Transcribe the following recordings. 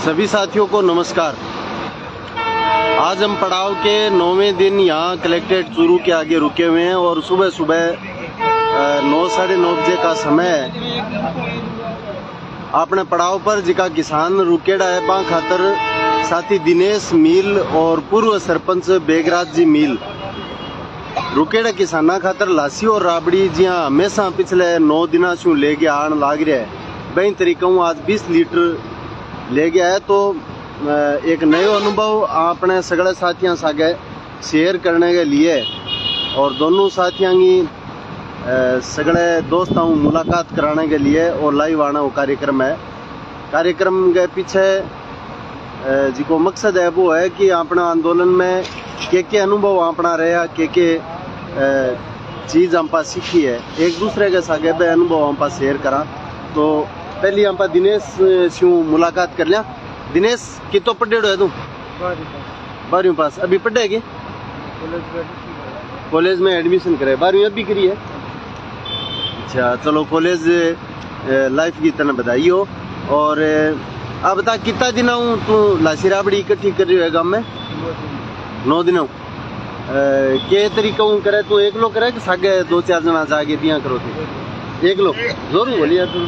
सभी साथियों को नमस्कार। आज हम पड़ाव के 9वें दिन यहाँ कलेक्ट्रेट चूरू के आगे रुके हुए हैं और सुबह सुबह 9 साढ़े 9 बजे का समय है। आपने पड़ाव पर जिका किसान रुकेड़ा है बा खातर साथी दिनेश मील और पूर्व सरपंच बेगराज जी मील रुकेड़ा किसाना खातर लासी और राबड़ी जिया हमेशा पिछले 9 दिना शू लेके आन लाग रहा है। बई तरीका आज 20 लीटर ले गया है। तो एक नयो अनुभव अपने सगले साथियों सागे शेयर करने के लिए और दोनों साथियों की सगले दोस्तों मुलाकात कराने के लिए और लाइव आना वो कार्यक्रम है। कार्यक्रम के पीछे जिको मकसद है वो है कि अपना आंदोलन में के अनुभव अपना रहा के चीज़ हम पास सीखी है, एक दूसरे के सागे बे अनुभव हम पास शेयर करा। तो पहली हम पास दिनेश से मुलाकात कर लिया। दिनेश कितो पढ़ेड़ो है तू? 12वीं पास। अभी पढ़ेगी? कॉलेज में एडमिशन करे। 12वीं अभी करी है? अच्छा, चलो कॉलेज लाइफ की तरह बधाई हो। और अब बता कितना दिन हूँ तू लासी राबड़ी इकट्ठी कर रही है गाँव में? 9 दिन हूँ। के तरीका हूँ करे तू एक लोग करे कि सागे 2-4 जना जाके दिया करो तू? एक लोग जोर बोलिए तू।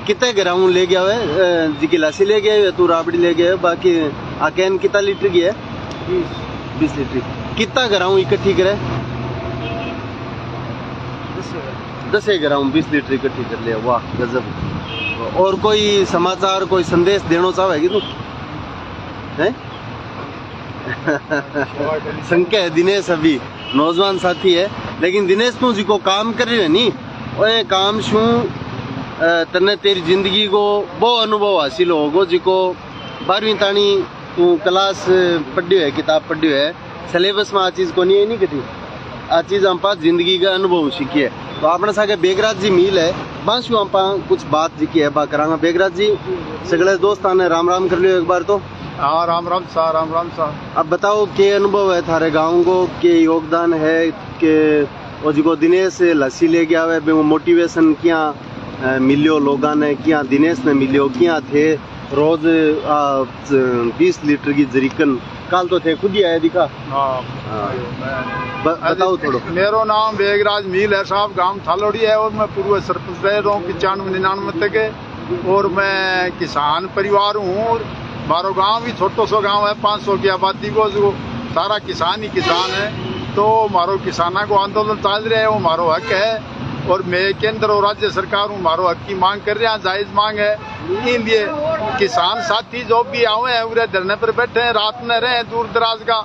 कितने ग्राम ले गया है जी की लासी ले गया है तू राबड़ी ले गया है बाकी आकेन कितना लीटर की है? 20 लीटर। कितना ग्राम इकट्ठी करे? 10 ग्राम 20 लीटर इकट्ठी कर लिया। वाह गजब। और कोई समाचार कोई संदेश देना चाहेगी तू? हैं? संख्या है दिनेश अभी नौजवान साथी है लेकिन दिनेश तू जी को काम कर रही है नी और काम शू तने तेरी जिंदगी को वो अनुभव हासिल होगो जिको 12वीं ताणी तू क्लास पढ़ी है, किताब पढ़ी है, सिलेबस में आ चीज़ को नहीं है नहीं कटी आ चीज़ हम पास जिंदगी का अनुभव सीखी है। तो अपने सागे बेगराज जी मील है बांसू हम कुछ बात जी की है बा करांगा। बेगराज जी सगले दोस्त आने राम राम कर लियो एक बार तो। हाँ राम राम सा, राम राम सा। अब बताओ के अनुभव है थारे गाँव को, के योगदान है के और जिको दिनेश लस्सी ले गया है वो मोटिवेशन क्या मिलियो लोगों ने, क्या दिनेश ने मिलियो, क्या थे रोज 20 लीटर की जरीकन काल तो थे खुद ही आया दिखा। बताओ थोड़ा। मेरो नाम बेगराज मील है साहब, गांव थालोड़ी है और मैं पूर्व सरपंच रह रहा हूँ 95-99 तक और मैं किसान परिवार हूँ। मारो गांव भी छोटो सो गांव है, 500 की आबादी को जो सारा किसान ही किसान है। तो मारो किसाना को आंदोलन चल रहा है वो मारो हक है और मैं केंद्र और राज्य सरकार हूँ मारो हक की मांग कर रहे हैं, जायज मांग है। इसलिए किसान साथी जो भी आए हैं पूरे धरने पर बैठे हैं, रात में रहे हैं दूर दराज का।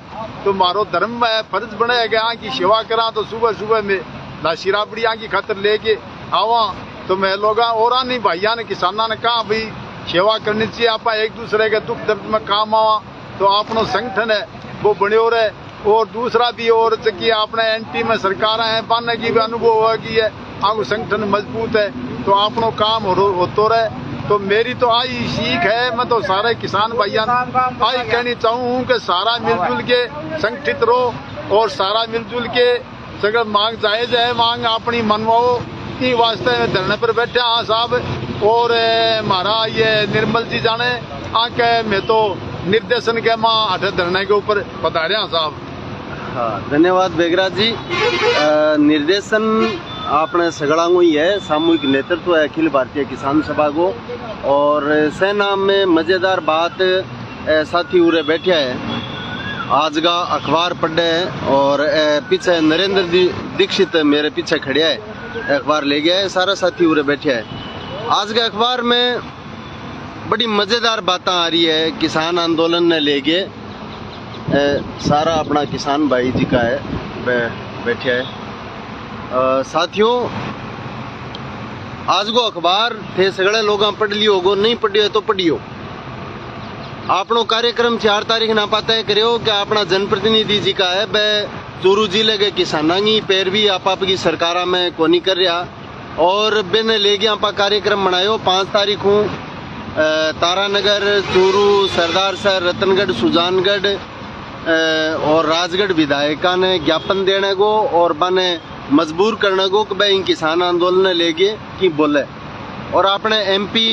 तो मारो धर्म है फर्ज बनेगा की सेवा करा। तो सुबह सुबह में लासी राबड़ी की खातर लेके आवा तो मैं लोग और नहीं भाइया ने किसाना ने कहा भाई सेवा करनी चाहिए, आप एक दूसरे के दुख दर्द में काम आवा। तो अपनो संगठन है वो बने हो रहे और दूसरा भी और कि आपने एनटी में सरकार है पाने की भी अनुभव होगी है, आपको संगठन मजबूत है तो आपनो काम होतो रहे। तो मेरी तो आई सीख है, मैं तो सारे किसान भाइयों आई कहनी चाहूँ कि सारा मिलजुल के संगठित रहो और सारा मिलजुल के सगल मांग जायज है, मांग अपनी मनवाओ की वास्ते धरने पर बैठे हाँ साहब। और हमारा ये निर्मल जी जाने आके मैं तो निर्देशन के माँ अठ धरने के ऊपर पधारे साहब। हाँ धन्यवाद बेगराज जी। निर्देशन आपने सगड़ांगो ही है, सामूहिक नेतृत्व है अखिल भारतीय किसान सभा को। और सेना में मजेदार बात साथी उरे बैठे है आज का अखबार पढ़े है और पीछे नरेंद्र दीक्षित मेरे पीछे खड़े है, अखबार ले गया है, सारा साथी उरे बैठे है। आज के अखबार में बड़ी मजेदार बातें आ रही है किसान आंदोलन ने लेके। सारा अपना किसान भाई जी का है बैठे है। साथियों आज को अखबार थे सगड़े लोग पढ़ लियो होगो, नहीं पढ़ियो तो पढ़ियो। आपनो कार्यक्रम 4 तारीख ना पाता है करियो कि अपना जनप्रतिनिधि जी का है बे चूरू जिले के किसाना की पैरवी आप की सरकारा में कोनी कर रहा और बिन ले गया आप कार्यक्रम बनायो 5 तारीख हूँ तारानगर, चूरू, सरदार सर, रतनगढ़, सुजानगढ़ और राजगढ़ विधायिका ने ज्ञापन देने को और बने मजबूर करने को कि भाई किसान आंदोलन लेके कि बोले। और अपने एमपी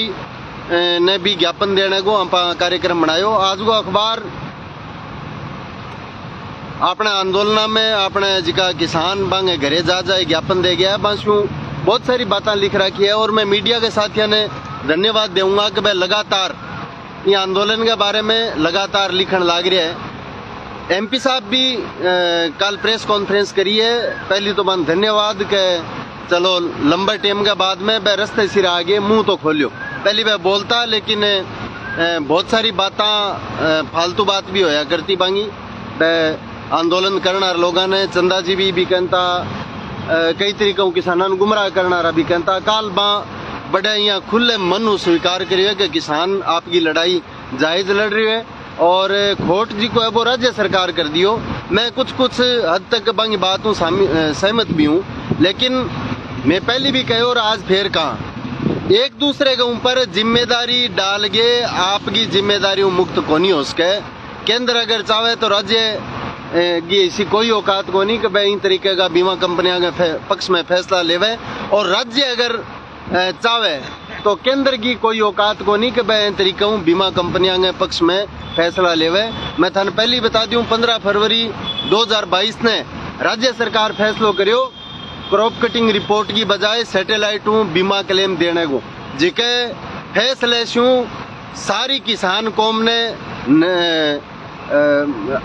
ने भी ज्ञापन देने को हम कार्यक्रम बनायो। आज को अखबार अपने आंदोलन में अपने जिका किसान बांगे घरे जा जाए ज्ञापन दे गया है, बांसू बहुत सारी बातें लिख रखी है। और मैं मीडिया के साथियों ने धन्यवाद दूंगा कि भाई लगातार ये आंदोलन के बारे में लगातार लिखन लाग रहा है। एमपी साहब भी कल प्रेस कॉन्फ्रेंस करी है। पहली तो बात धन्यवाद के चलो लंबे टाइम के बाद में वह रस्ते सिर आगे मुंह तो खोलियो। पहली वह बोलता लेकिन बहुत सारी बातें फालतू बात भी होया करती बांगी। वह आंदोलन करना लोगों ने चंदा जी भी कहता कई तरीकों किसानों को गुमराह करना भी कहता। काल बा बड़े यहाँ खुले मन स्वीकार करिए कि किसान आपकी लड़ाई जायज लड़ रही है और खोट जी को है वो राज्य सरकार कर दियो। मैं कुछ हद तक बंगी बातों सहमत भी हूँ, लेकिन मैं पहले भी कहे और आज फिर कहा, एक दूसरे के ऊपर जिम्मेदारी डाल के आपकी जिम्मेदारी मुक्त को नहीं हो सके। केंद्र अगर चाहे तो राज्य की ऐसी कोई औकात को नहीं कि भाई इन तरीके का बीमा कंपनियां के पक्ष में फैसला लेवे, और राज्य अगर चाहे तो केंद्र की कोई औकात को नहीं कि भाई इन तरीकों बीमा कंपनियां के पक्ष में फैसला लेवे। मैं थाने पहले बता दूं 15 फरवरी 2022 ने राज्य सरकार फैसलो करियो क्रॉप कटिंग रिपोर्ट की बजाय सैटेलाइट बीमा क्लेम देने को, जिके फैसले शू सारी किसान कौम ने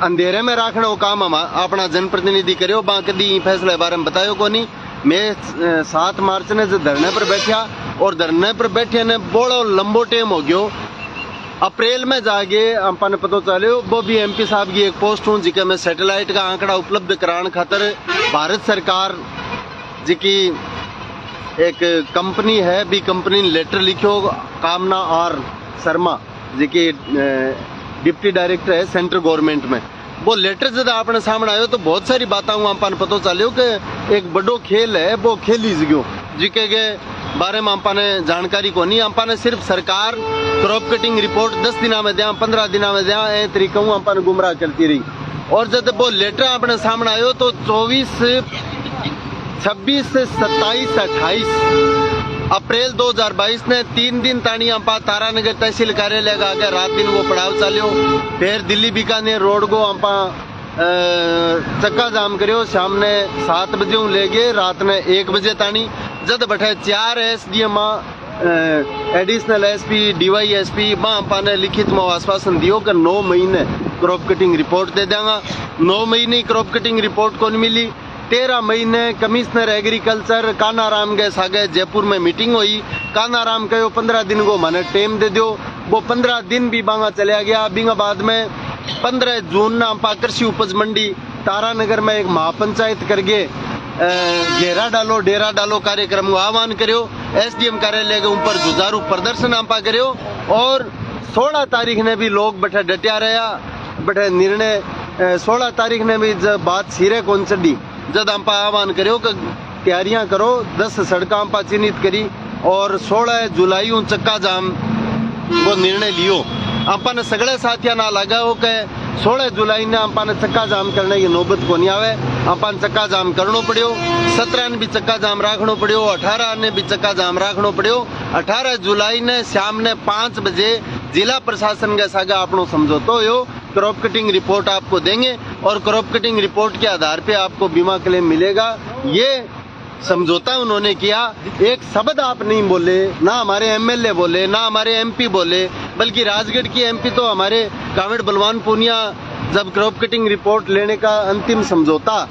अंधेरे में रखने को काम हम अपना जनप्रतिनिधि करियो। बाकी फैसले बारे में बतायो को नहीं। मैं 7 मार्च ने जो धरने पर बैठा और धरने पर बैठे ने बड़ो लंबो टाइम हो गयो। अप्रैल में जाके अपन पता चलो वो भी एमपी साहब की एक पोस्ट हूँ जिके में सैटेलाइट का आंकड़ा उपलब्ध कराने खातर भारत सरकार जी की एक कंपनी है भी कंपनी ने लेटर लिखो कामना आर शर्मा जी की डिप्टी डायरेक्टर है सेंट्रल गवर्नमेंट में। वो लेटर जब अपने सामने आयो तो बहुत सारी बातें अपन पता चलो कि एक बड़ो खेल है वो खेली गयो जिके के बारे में अपन जानकारी को नहीं। अपन सिर्फ सरकार क्रॉप कटिंग रिपोर्ट 10 दिन में दिया 15 दिन में दिया ए तरीकों अपन गुमराह करती रही। और जब वो लेटर अपने सामने आयो तो 24, 26, 27, 28 अप्रैल 2022 ने 3 दिन तानी अंपा तारानगर तहसील कार्यालय का आगे रात दिन वो पड़ाव चालियो। फिर दिल्ली बीकानेर रोड को अंपा चक्का जाम करियो। शाम ने 7 बजे ले गए, रात ने 1 बजे तानी जद बैठे 4 SDM एडिशनल SP DYSP मां अंपा ने लिखित में आश्वासन दियो कि 9 महीने क्रॉप कटिंग रिपोर्ट दे देंगा। 9 महीने क्रॉप कटिंग रिपोर्ट कौन मिली। 13 महीने कमिश्नर एग्रीकल्चर कानाराम गए सागे जयपुर में मीटिंग हुई। कानाराम कहो 15 दिन को मैंने टाइम दे दो। वो 15 दिन भी बांगा चलिया गया। बिंगा बाद में 15 जून ना अंपा कृषि उपज मंडी तारानगर में एक महापंचायत करके घेरा डालो डेरा डालो कार्यक्रम को आह्वान करो। SDM कार्यालय के ऊपर जुझारू प्रदर्शन अंपा करो। और 16 तारीख ने भी लोग बैठे डटिया रहा बैठे निर्णय 16 तारीख ने भी जब बात सिरे कौन चढ़ी जब अंपा आह्वान करो कि तैयारियां करो। 10 सड़क अंपा चिन्हित करी और 16 जुलाई चक्का जाम वो निर्णय लियो। अंपा ने सगले साथिया ना लगा हो कि 16 जुलाई ने अंपा ने चक्का जाम करने की नौबत को नहीं आवे। अंपा ने चक्का जाम करनो पड़ियो। 17 ने भी चक्का जाम रखनो पड़ियो। 18 ने भी चक्का जाम रखनो पड़ियो। 18 जुलाई ने शाम ने 5 बजे जिला प्रशासन के साथ आपनो समझौता हो क्रॉप कटिंग रिपोर्ट आपको देंगे और क्रॉप कटिंग रिपोर्ट के आधार पे आपको बीमा क्लेम मिलेगा। ये समझौता उन्होंने किया। एक शब्द आप नहीं बोले, ना हमारे MLA बोले, ना हमारे MP बोले, बल्कि राजगढ़ की MP तो हमारे कांवड़ बलवान पूनिया जब क्रॉप कटिंग रिपोर्ट लेने का अंतिम समझौता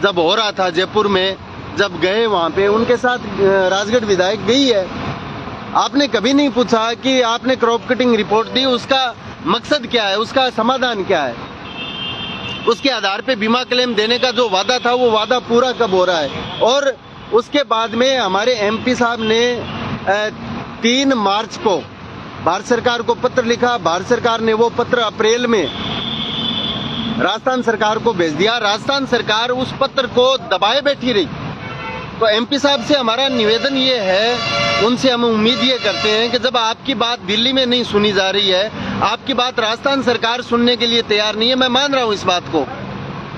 जब हो रहा था जयपुर में, जब गए वहाँ पे उनके साथ राजगढ़ विधायक गई है। आपने कभी नहीं पूछा कि आपने क्रॉप कटिंग रिपोर्ट दी, उसका मकसद क्या है, उसका समाधान क्या है, उसके आधार पे बीमा क्लेम देने का जो वादा था वो वादा पूरा कब हो रहा है। और उसके बाद में हमारे MP साहब ने 3 मार्च को भारत सरकार को पत्र लिखा। भारत सरकार ने वो पत्र अप्रैल में राजस्थान सरकार को भेज दिया। राजस्थान सरकार उस पत्र को दबाए बैठी रही। तो MP साहब से हमारा निवेदन ये है, उनसे हम उम्मीद ये करते हैं कि जब आपकी बात दिल्ली में नहीं सुनी जा रही है, आपकी बात राजस्थान सरकार सुनने के लिए तैयार नहीं है, मैं मान रहा हूँ इस बात को,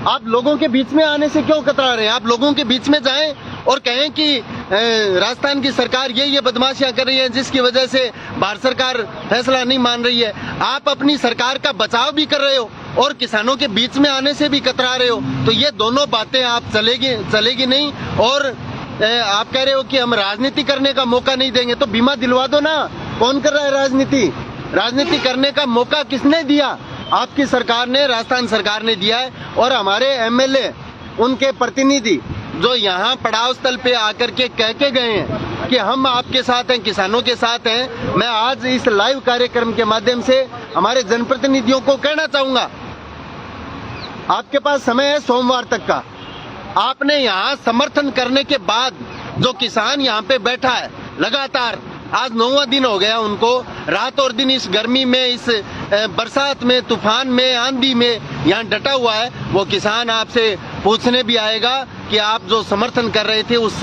आप लोगों के बीच में आने से क्यों कतरा रहे हैं। आप लोगों के बीच में जाएं और कहें कि राजस्थान की सरकार ये बदमाशियां कर रही है जिसकी वजह से भारत सरकार फैसला नहीं मान रही है। आप अपनी सरकार का बचाव भी कर रहे हो और किसानों के बीच में आने से भी कतरा रहे हो, तो ये दोनों बातें आप चलेगी नहीं। और आप कह रहे हो कि हम राजनीति करने का मौका नहीं देंगे, तो बीमा दिलवा दो ना। कौन कर रहा है राजनीति करने का मौका किसने दिया? आपकी सरकार ने, राजस्थान सरकार ने दिया है। और हमारे एमएलए, उनके प्रतिनिधि जो यहाँ पड़ाव स्थल पे आकर के कह के गए हैं कि हम आपके साथ हैं, किसानों के साथ हैं, मैं आज इस लाइव कार्यक्रम के माध्यम से हमारे जनप्रतिनिधियों को कहना चाहूंगा, आपके पास समय है सोमवार तक का। आपने यहाँ समर्थन करने के बाद जो किसान यहाँ पे बैठा है लगातार, आज 9वां दिन हो गया उनको, रात और दिन इस गर्मी में, इस बरसात में, तूफान में, आंधी में यहाँ डटा हुआ है, वो किसान आपसे पूछने भी आएगा कि आप जो समर्थन कर रहे थे उस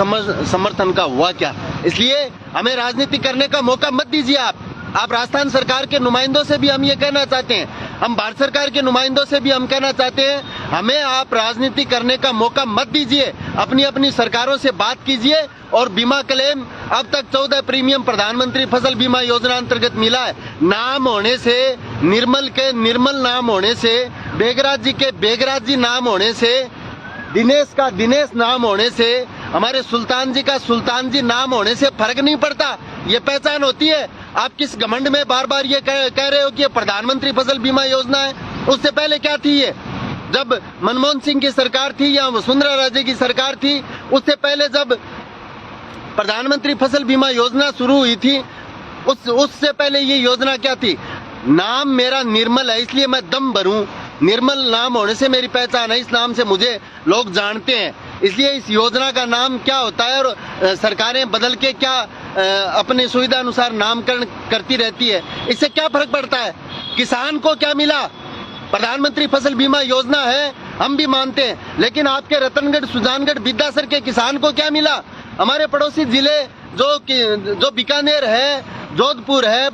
समर्थन का हुआ क्या। इसलिए हमें राजनीति करने का मौका मत दीजिए। आप राजस्थान सरकार के नुमाइंदों से भी हम ये कहना चाहते हैं, हम भारत सरकार के नुमाइंदों से भी हम कहना चाहते हैं, हमें आप राजनीति करने का मौका मत दीजिए। अपनी सरकारों से बात कीजिए। और बीमा क्लेम अब तक 14 प्रीमियम प्रधानमंत्री फसल बीमा योजना अंतर्गत मिला है। नाम होने से, निर्मल के निर्मल नाम होने से, बेगराज जी के बेगराज जी नाम होने से, दिनेश का दिनेश नाम होने से, हमारे सुल्तान जी का सुल्तान जी नाम होने से फर्क नहीं पड़ता। ये पहचान होती है। आप किस घमंड में बार बार ये कह रहे हो कि ये प्रधानमंत्री फसल बीमा योजना है? उससे पहले क्या थी ये? जब मनमोहन सिंह की सरकार थी या वसुंधरा राजे की सरकार थी, उससे पहले जब प्रधानमंत्री फसल बीमा योजना शुरू हुई थी, उससे पहले ये योजना क्या थी? नाम मेरा निर्मल है, इसलिए मैं दम भरूं। निर्मल नाम होने से मेरी पहचान है, इस नाम से मुझे लोग जानते हैं। इसलिए इस योजना का नाम क्या होता है और सरकारें बदल के क्या अपनी सुविधा अनुसार नामकरण करती रहती है, इससे क्या फर्क पड़ता है? किसान को क्या मिला? प्रधानमंत्री फसल बीमा योजना है, हम भी मानते हैं, लेकिन आपके रतनगढ़, सुजानगढ़, बिद्दासर के किसान को क्या मिला? हमारे पड़ोसी जिले जो बीकानेर है, जोधपुर है,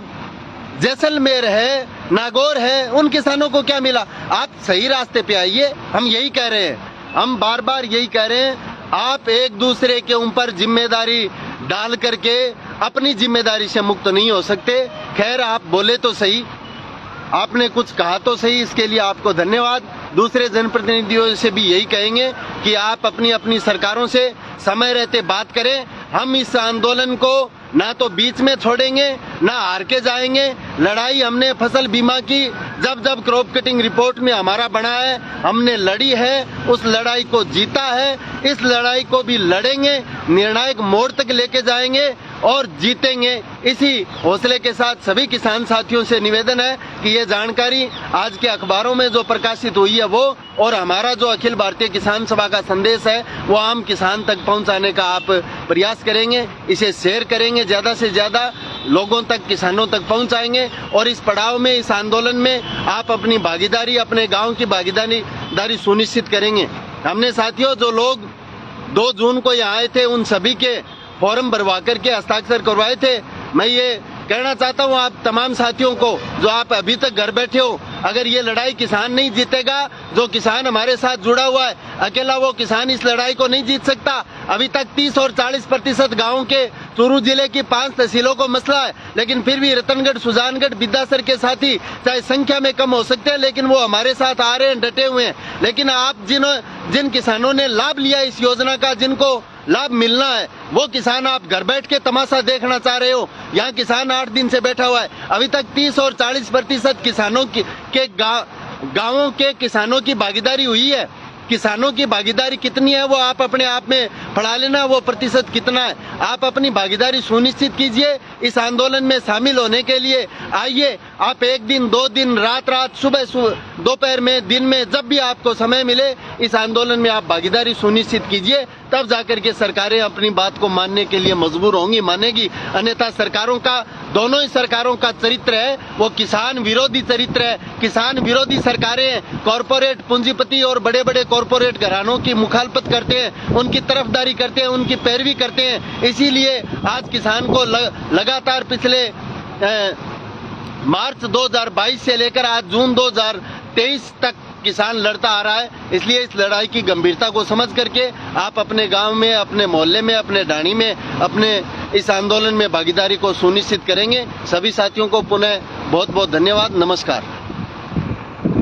जैसलमेर है, नागौर है, उन किसानों को क्या मिला? आप सही रास्ते पे आइए, हम यही कह रहे हैं, हम बार बार यही कह रहे हैं। आप एक दूसरे के ऊपर जिम्मेदारी डाल करके अपनी जिम्मेदारी से मुक्त नहीं हो सकते। खैर, आप बोले तो सही, आपने कुछ कहा तो सही, इसके लिए आपको धन्यवाद। दूसरे जनप्रतिनिधियों से भी यही कहेंगे कि आप अपनी सरकारों से समय रहते बात करें। हम इस आंदोलन को ना तो बीच में छोड़ेंगे, ना हार के जाएंगे। लड़ाई हमने फसल बीमा की जब क्रॉप कटिंग रिपोर्ट में हमारा बना है, हमने लड़ी है, उस लड़ाई को जीता है, इस लड़ाई को भी लड़ेंगे, निर्णायक मोड़ तक लेके जाएंगे और जीतेंगे। इसी हौसले के साथ सभी किसान साथियों से निवेदन है कि ये जानकारी आज के अखबारों में जो प्रकाशित हुई है वो, और हमारा जो अखिल भारतीय किसान सभा का संदेश है वो आम किसान तक पहुंचाने का आप प्रयास करेंगे, इसे शेयर करेंगे, ज्यादा से ज्यादा लोगों तक, किसानों तक पहुंचाएंगे। और इस पड़ाव में, इस आंदोलन में आप अपनी भागीदारी, अपने गांव की भागीदारी सुनिश्चित करेंगे। हमने साथियों, जो लोग 2 जून को यहाँ आए थे, उन सभी के फॉर्म भरवा करके हस्ताक्षर करवाए थे। मैं ये कहना चाहता हूँ आप तमाम साथियों को, जो आप अभी तक घर बैठे हो, अगर ये लड़ाई किसान नहीं जीतेगा, जो किसान हमारे साथ जुड़ा हुआ है, अकेला वो किसान इस लड़ाई को नहीं जीत सकता। अभी तक 30 और 40% गाँव के चूरू जिले की 5 तहसीलों को मसला है, लेकिन फिर भी रतनगढ़, सुजानगढ़, बिद्दासर के साथी चाहे संख्या में कम हो सकते हैं, लेकिन वो हमारे साथ आ रहे हैं, डटे हुए हैं। लेकिन आप जिन किसानों ने लाभ लिया इस योजना का, जिनको लाभ मिलना है, वो किसान आप घर बैठ के तमाशा देखना चाह रहे हो। यहाँ किसान 8 दिन से बैठा हुआ है। अभी तक 30 और 40% किसानों के गाँवों के किसानों की भागीदारी हुई है। किसानों की भागीदारी कितनी है वो आप अपने आप में पढ़ा लेना, वो प्रतिशत कितना है। आप अपनी भागीदारी सुनिश्चित कीजिए। इस आंदोलन में शामिल होने के लिए आइए। आप 1 दिन, 2 दिन, रात, सुबह, दोपहर में, दिन में, जब भी आपको समय मिले, इस आंदोलन में आप भागीदारी सुनिश्चित कीजिए। तब जाकर के सरकारें अपनी बात को मानने के लिए मजबूर होंगी, मानेगी। अन्यथा सरकारों का, दोनों ही सरकारों का चरित्र है वो किसान विरोधी चरित्र है। किसान विरोधी सरकारें कॉरपोरेट पूंजीपति और बड़े बड़े कॉरपोरेट घरानों की मुखालफत करते हैं, उनकी तरफदारी करते हैं, उनकी पैरवी करते हैं। इसीलिए आज किसान को लगातार पिछले मार्च 2022 से लेकर आज जून 2023 तक किसान लड़ता आ रहा है, इसलिए इस लड़ाई की गंभीरता को समझ करके आप अपने गांव में, अपने मोहल्ले में, अपने ढाणी में अपने इस आंदोलन में भागीदारी को सुनिश्चित करेंगे। सभी साथियों को पुनः बहुत बहुत धन्यवाद। नमस्कार।